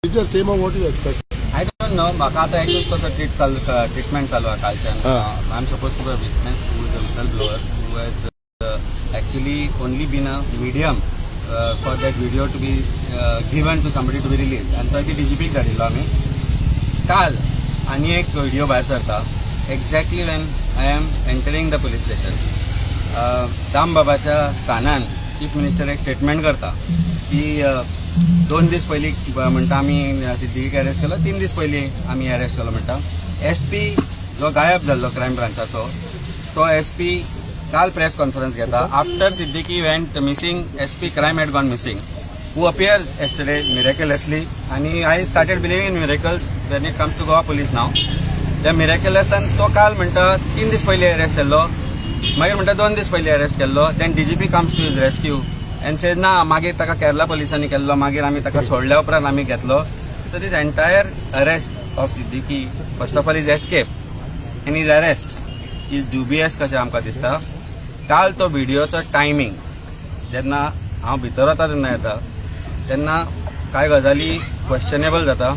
Just same of what you expect. I don't know. म्हाका आता एकूच कसं ट्रीटमेंट चालू आहे कालच्यान. I'm supposed to be a witness who is a whistleblower who has actually only been a medium for that video to be given to somebody to be released. And तो DGP धाडिल्लो आमी. काल आनी एक video भायर सरता. Exactly when I am entering the police station. दाम बाबाच्या स्थानान चीफ मिनिस्टर एक स्टेटमेंट करता की 2 दीस पयलीं म्हणटा आमी सिद्दीकीक अरेस्ट केलो, 3 दीस पयलीं आमी अरेस्ट केलो म्हणटा. SP जो गायब जाल्लो क्रायम ब्रांचाचो तो SP काल प्रेस कॉन्फरन्स घेता. After Siddiqui went missing, SP crime had gone missing, who appears yesterday miraculously, and I started believing in miracles when it comes to Goa police now. त्या मिरेक्युलसान तो काल म्हणटा 3 दीस पयलीं अरेस्ट केल्लो, मागीर म्हणटा 2 दीस पयलीं अरेस्ट केल्लो. Then DGP comes to his rescue and says ना, मागीर ताका केरला पुलिसांनी केल्लो, मागीर आमी ताका सोडल्या उपरांत आमी घेतलो. So this entire arrest of Siddiqui, first of all his escape and his arrest is dubious कशें आमकां दिसता. काल तो व्हिडिओचो टायमींग जेन्ना हांव भितर वता तेन्ना येता तेन्ना कांय गजाली क्वेश्चनेबल जाता.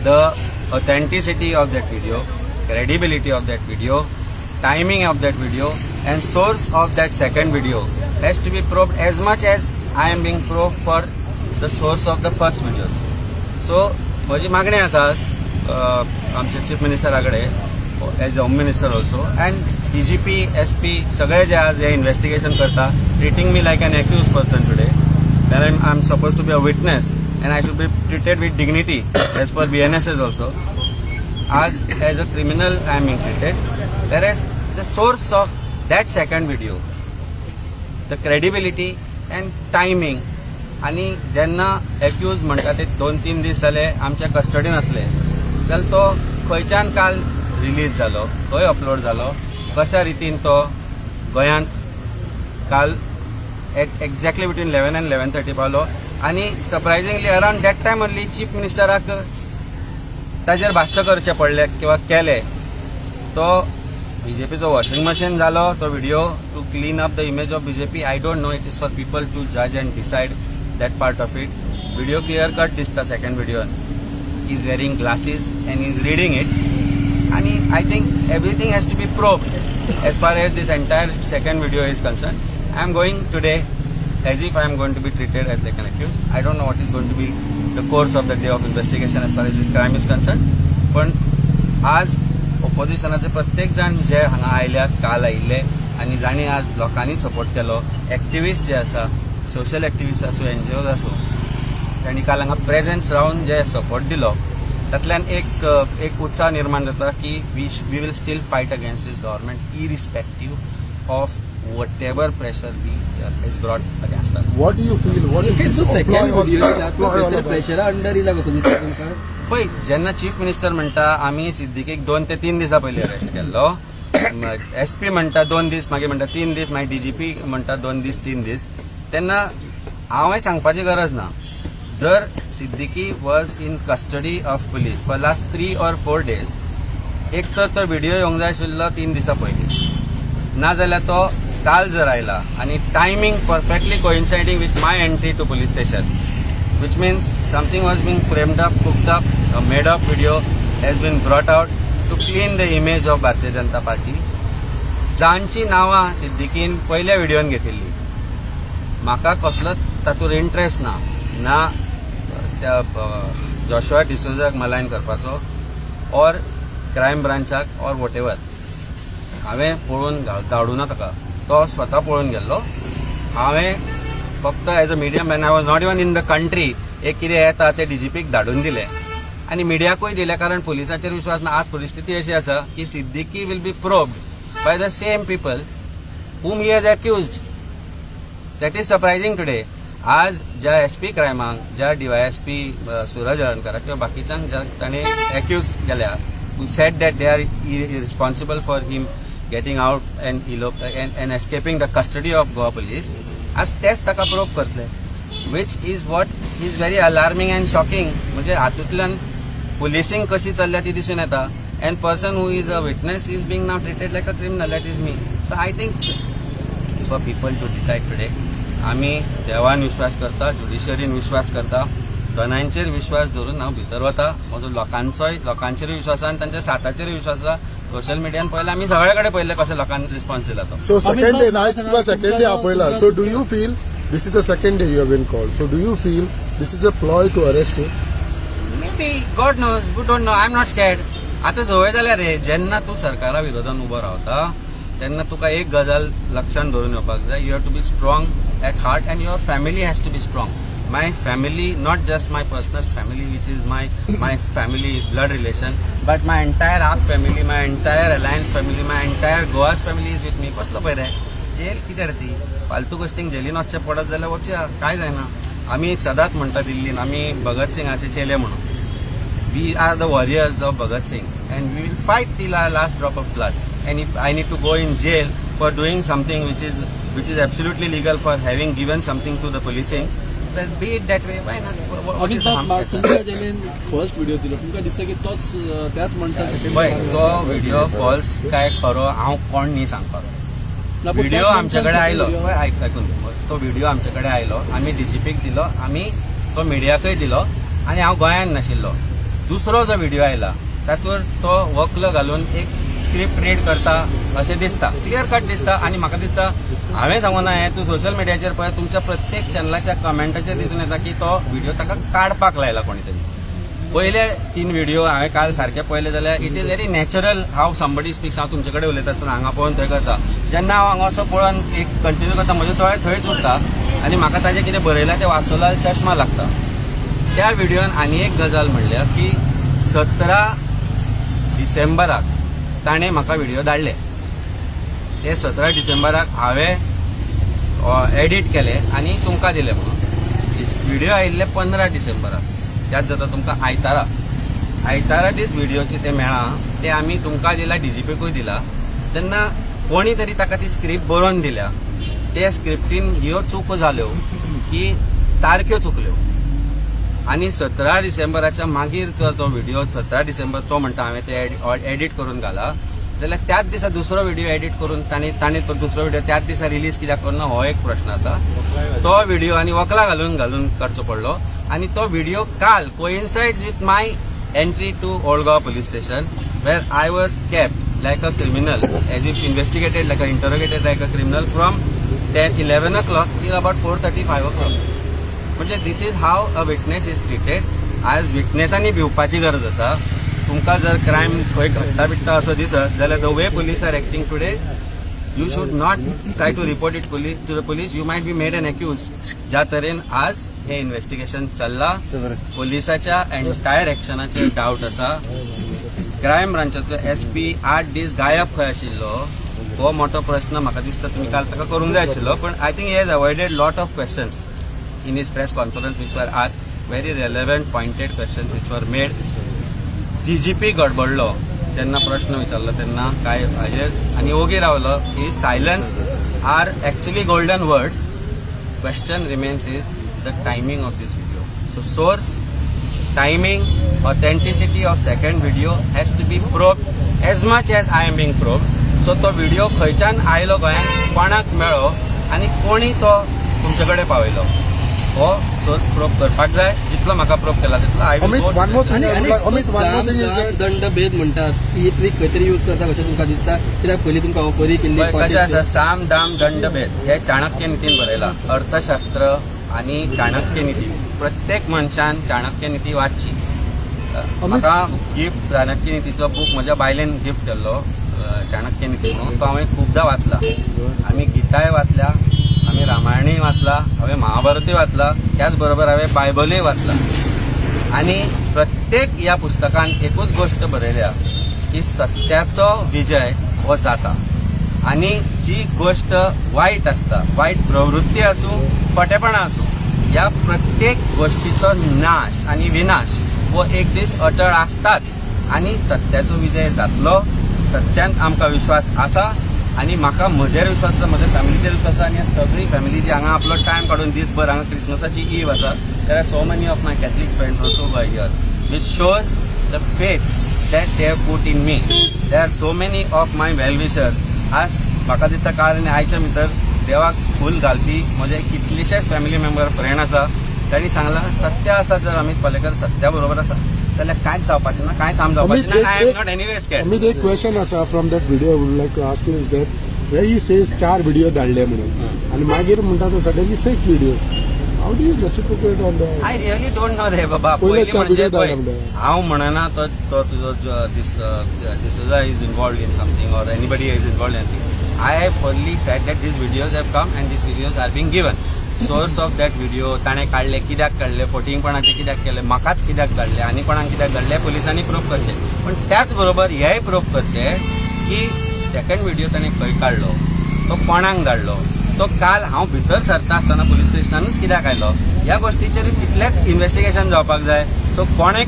The authenticity of that video, credibility of that video, timing of that video, and source of that second video has to be probed as much as I am being probed for the source of the first videos. So म्हजी मागणी आसा आमच्या chief मिनिस्टरा कडेन as home minister also and DGP, SP सगळे जे आज हे इन्व्हेस्टिगेशन करता, treating me like an accused person today, then I'm supposed to be a witness and I should be treated with dignity as per BNSS also. As a criminal I am being treated, whereas the source of that second video, the credibility and timing, आणि जेन्ना accused म्हणटा ते 2-3 दीस जाले आमच्या कस्टडीन असले जाल्यार तो खंयच्यान काल रिलीज जालो, तोय अपलोड जालो, कशा रितीन तो गोंयांत काल at exactly between 11 and 11:30 पावलो. आणि surprisingly around that time only chief मिनिस्टराक ताजेर भाश्य करचें पडलें किंवा केलें. तो BJPचो वॉशिंग मशीन जालो तो video to clean up the image of BJP. I don't know, it is for people to जज and decide that part of it. Video clear cut दिसता सेकंड व्हिडिओन. Is wearing glasses and is reading it. आणि I think everything has to be probed as far as this entire second video is concern. I am going today as if I am going to be treated as like an accused. I don't know what is going to be the course of the day of investigation as far as this crime is concerned. पण आज ऑपोजिशनाचे प्रत्येक जण जे हांगा आयल्यात, काल आयिल्ले आनी जाणी आज लोकांनी सपोर्ट केलो, एक्टिविस्ट जे आसा, सोशल एक्टिविस्ट आसूं, NGOs आसूं, तांणी काल हांगा प्रेझेंस रावन जे सपोर्ट दिलो तातूंतल्यान एक उत्साह निर्माण जाता की we will still fight against this government irrespective of whatever pressure is brought against us. What do you feel? What is this pressure under इला कसो दिसता तुमकां? पळय, जेन्ना चीफ मिनिस्टर म्हणटा आमी सिद्दीकीक 2 ते 3 दिसां पयलीं अरेस्ट केल्लो, SP म्हणटा 2 दीस, मागीर म्हणटा 3 दीस, मागीर DGP म्हणटा 2 दीस 3 दीस, तेन्ना हांवें सांगपाची गरज ना. जर Siddiqui was in custody of police for last 3 or 4 days, एक तर तो व्हिडिओ येवंक जाय आशिल्लो 3 दिसां पयलीं, नाजाल्यार तो काल जर आयला आणि timing perfectly coinciding with my entry to police station, which means something was being framed up, cooked up, made up video has been brought out to clean the image of Bharatiya Janata party. जांची नांवां सिद्दीकीन पयल्या व्हिडिओन घेतिल्ली, म्हाका कसलो तातूंत interest ना त्या Joshua डिसोजाक मलायन करपाचो ऑर क्रायम ब्रांचाक ऑर वॉट एवर. हांवें पळोवन धाडूं ना ताका, तो स्वता पळोवन गेल्लो. हांवें फक्त as a medium man, I was not even in the country, एक कितें येता ते DGPक धाडून दिलें आनी मिडियाकूय दिलें, कारण पुलिसाचेर विश्वास ना. आज परिस्थिती अशी आसा की Siddiqui will be probed by the same people whom he has accused. That is surprising today. आज ज्या SP क्रायमांक, ज्या DYSP सुरज हळर्णकाराक किंवा बाकीच्यांक ज्या ताणें एक्यूज केल्या, who said that they are responsible for him getting out and escaping the custody of Goa police, as तेच ताका probe करतले, which is what is very alarming and shocking. म्हणजे हातूंतल्यान पुलिसिंग कशी चल्ल्या ती दिसून येता, and person who is a witness is being now treated like a criminal. That is me. So I think it's for people to decide today. आमी देवान विश्वास करता, ज्युडिशरीन विश्वास करता, दोनांचेर विश्वास धरून हांव भितर वता. म्हजो लोकांचेरूय विश्वास आसा आनी तांच्या साथाचेरूय विश्वास आसा. सोशल मिडियान पयलें आमी सगळे कडेन पयलें कशें लोकांनी रिस्पॉन्स दिला तो. So second day, nice Tuka second day आपयला. So do you feel this is the second day you have been called? So do you feel this is a ploy to arrest you? Maybe God knows, we don't know. I'm not scared. आता सवय जाल्या रे, जेन्ना तूं सरकारा विरोधान उबो रावता तेन्ना तुका एक गजाल लक्षात धरून येवपाक जाय. You have to be strong at heart and your family has to be strong. My family, not just my personal family, which is my family blood relation, but my entire AAP family, my entire Alliance family, my entire Goa's family is with me. कसलो पळय रे, gel कितें रे ती? फालतू गोश्टींक जेलीन वचचें पडत जाल्यार वचया, काय जायना. आमी सदांच म्हणटा दिल्लीन, आमी भगत सिंगाचे चेले म्हणून. We are the warriors of Bhagat Singh and we will fight till our last drop of blood. And if I need to go in jail for doing something which is absolutely legal, for having given something to the policing, then be it that way. Why not? What is the harm? तुमच्या Jaylen first video दिलो तुमकां दिसता की तोच त्याच मनशान पळय तो व्हिडिओ फॉल्स काय खरो हांव कोण न्ही सांगपाक. व्हिडिओ आमचे कडेन आयलो, आयकून तो व्हिडिओ आमचे कडेन आयलो, आमी डीजीपीक दिलो, आमी तो मिडियाकय दिलो आनी हांव गोंयांत नाशिल्लो. दुसरो जो व्हिडिओ आयला तातूंत तो वक्ल घालून एक स्क्रिप्ट रीड करता अशें दिसता, क्लियर कट दिसता. आनी म्हाका दिसता हांवें सांगूं ना हें, तूं सोशल मिडियाचेर पळय तुमच्या प्रत्येक चॅनलाच्या कमेंटाचेर दिसून येता की तो व्हिडिओ ताका काडपाक लायला कोणी तरी. पयले 3 व्हिडिओ हांवें काल सारके पळयले जाल्यार it is very natural how somebody speaks. हांव तुमचे कडेन उलयता आसतना हांगा पळोवन थंय करता, जेन्ना हांव हांगा असो पळोवन एक कंटिन्यू करता म्हजे दोळे थंयच उरता आनी म्हाका ताजें कितें बरयलां तें वाचतलो चश्मा लागता. त्या व्हिडिओन आनी एक गजाल म्हणल्या की 17 डिसेंबराक ताणें म्हाका व्हिडिओ धाडले. ते 17 डिसेंबराक हांवें एडिट केले आनी तुमकां दिले म्हणून. व्हिडिओ आयिल्ले 15 डिसेंबराक, त्यात जाता तुमकां आयतारा दीस व्हिडिओचे ते मेळा, ते आमी तुमकां दिला, डीजीपीकूय दिला. तेन्ना कोणी तरी ताका ती स्क्रिप्ट बरोवन दिल्या. ते स्क्रिप्टीन ह्यो चूक जाल्यो की तारख्यो चुकल्यो आनी 17 डिसेंबराच्या मागीर जो तो व्हिडिओ 17 डिसेंबर तो म्हणटा हांवें ते एडिट करून घाला, जाल्यार त्याच दिसा दुसरो व्हिडिओ एडिट करून ताणें तो दुसरो व्हिडिओ त्याच दिसा रिलीज कित्याक करना हो एक प्रश्न आसा. तो व्हिडिओ आनी वकलां घालून करचो पडलो आनी तो व्हिडिओ काल coincides with my entry to old Goa police station where I was kept like a criminal, as if investigated like interrogated like a criminal from 11 o'clock till about 4:35 o'clock. म्हणजे this is how a witness is treated. आज विटनेसांनी भिवपाची गरज आसा. तुमकां जर crime खंय घडटा बिडटा असो दिसत जाल्यार the way police are acting today, you should not try to report it to the police. You might be made an accuse. ज्या तरेन आज हे इन्व्हेस्टिगेशन चल्ला, पुलिसाच्या एंटायर एक्शनाचेर डावट आसा. क्रायम ब्रांचाचो SP 8 दीस गायब खंय आशिल्लो हो मोठो प्रश्न म्हाका दिसता तुमी काल ताका करूंक जाय आशिल्लो. पण I think he has avoided lot of questions in his press conference which were asked, very relevant pointed questions which were made. DGP गडबडलो जेन्ना प्रश्न विचारलो तेन्ना काय हाजेर आनी ओगी रावलो. ही silence are actually golden words. Question remains is the timing of this video. So source, timing, authenticity of second video has to be probed as much as I am being probed. So तो video खंयच्यान आयलो गोंयांत, कोणाक मेळ्ळो आनी कोणी तो तुमचे कडेन पावयलो हो सोर्स प्रोब करपाक जाय. जितलो म्हाका प्रोब केला तितलो आय विल गो. दंड भेद म्हणटात ही ट्रिक खंय तरी यूज करता कशें तुमकां दिसता? कित्याक पयलीं तुमकां ऑफरी केल्ली कशें आसा, साम दाम दंड भेद हे चाणक्य नितीन बरयला. अर्थशास्त्र आनी चाणक्य नीती, प्रत्येक मनशान चाणक्य नीती वाचची. म्हाका गिफ्ट चाणक्य नीतीचो बूक म्हज्या बायलेन गिफ्ट केल्लो चाणक्य नीती म्हणून. तो हांवें खुबदां वाचला. आमी गिताय वाचल्या, आमी रामायणय वाचला, हांवें महाभारतूय वाचला, त्याच बरोबर हांवें बायबलूय वाचला. आनी प्रत्येक ह्या पुस्तकान एकूच गोश्ट बरयल्या की सत्याचो विजय हो जाता. आनी जी गोश्ट वायट आसता, वायट प्रवृत्ती आसूं, फटेपणां आसूं, ह्या प्रत्येक गोश्टीचो नाश आनी विनाश हो एक दीस अटळ आसताच. आनी सत्याचो विजय जातलो, सत्यान आमकां विश्वास आसा. आनी म्हाका म्हजेर विश्वास आसा, म्हज्या फॅमिलीचेर विश्वास आसा. आनी सगळी फॅमिली जी हांगा आपलो टायम काडून दिसभर हांगा क्रिसमसाची ईव आसा, there are so many of my Catholic friends also गोय here, which shows the faith that they have put in me. There are so many of my well wishers. आज म्हाका दिसता काल आनी आयच्या भितर देवाक फूल घालपी म्हजे कितलेशेच फॅमिली मेंबर फ्रेंड आसा ताणी सांगला सत्य आसा जर अमित पालेकर सत्या बरोबर आसा जाल्यार कांयच जावपाचें ना कांयच हार्म जावपाचें ना I am not anyway scared. Amit एक क्वेश्चन आसा from that video I would like to ask you is that way he says 4 video धाडले म्हणून आनी मागीर म्हणटा तो suddenly fake video. How do you justify it on that? I really don't know रे बाबा. पयले पयलीं चार म्हणजे video पळय, धाडले. हांव म्हणना तो तुजो D'Souza is involved in something or anybody is involved in anything. I only said that these videos have come and these videos are being given. Source of that video ताणें काडले कित्याक काडले फोटिंगपणाचे कित्याक केले म्हाकाच कित्याक धाडले आनी कोणाक कित्याक धाडले पुलिसांनी प्रूफ करचे. पण त्याच बरोबर हेय प्रूफ करचे की सेकंड व्हिडिओ ताणें खंय काडलो तो कोणाक धाडलो तो काल हांव भितर सरता आसतना पुलीस स्टेशनानूच कित्याक आयलो ह्या गोश्टीचेर तितलेंच इन्व्हेस्टिगेशन जावपाक जाय. सो कोणी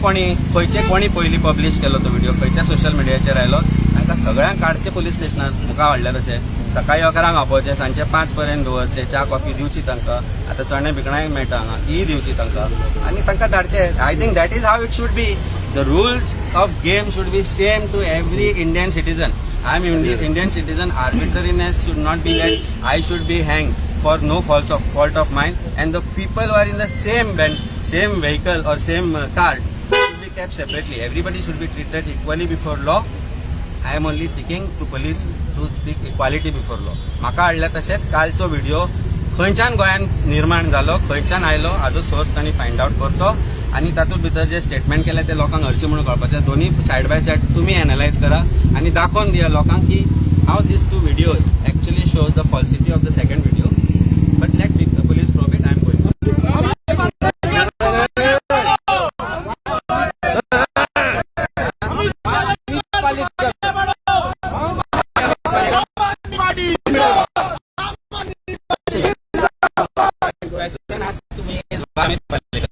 पयलीं पब्लीश केलो तो व्हिडिओ खंयच्या सोशल मिडियाचेर आयलो तांकां सगळ्यांक काडचे पुलीस स्टेशनार मुखार हाडल्यार अशें सकाळीं 11 आपोवचे सांजचे 5 पर्यंत दवरचे च्या कॉफी दिवची तांकां. आतां चणे भिकणाय मेळटा हांगा ती दिवची तांकां आनी तांकां धाडचे. I think that is how it should be. The rules of game should be same to every Indian citizen. I am Indian citizen. Arbitrariness should not be that I should be hanged for no fault of mine, and the people who are in the same vehicle or same cart should be kept separately. Everybody should be treated equally before law. I am only seeking to police to seek equality before law. म्हाका हाडल्या तशेंच कालचो video खंयच्यान गोंयान निर्माण जालो खंयच्यान आयलो हाजो source तांणी फायंड आउट करचो आनी तातूंत भितर जे स्टेटमेंट केले ते लोकांक हरशीं म्हणून कळपाचें. दोन्ही सायड बाय सायड तुमी एनालायज करा आनी दाखोवन दिया लोकांक की हाव दीस 2 video actually shows the falsity of the second video. But let the police prove it. I am going. Question has to be is Amit Palekar.